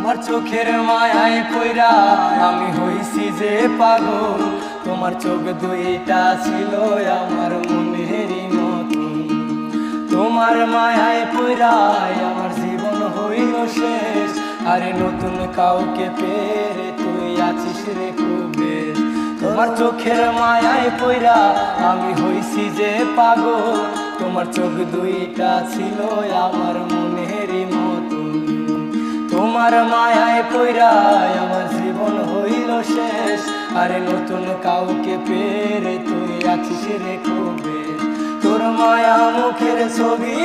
তোমার চোখের মায়ায় পইরা আমি হইছি যে পাগল। তোমার চোখ দুইটা ছিল আমার মনেরই মতন। তোমার মায়ায় পইরা আমার জীবন হইল শেষ। আরে নতুন কাউকে পেরে তুই আছিস রে খুব বেশ। তোমার চোখের মায়ায় পইরা আমি হইছি যে পাগল। তোমার চোখ দুইটা ছিল আমার মনেরই মতন। তোমার মায়ায় পইরা আমার জীবন হইল শেষ। আরে নতুন কাউকে পেরে তুই আছিস রে খুব বেশ। তোর মায়া মুখের ছবি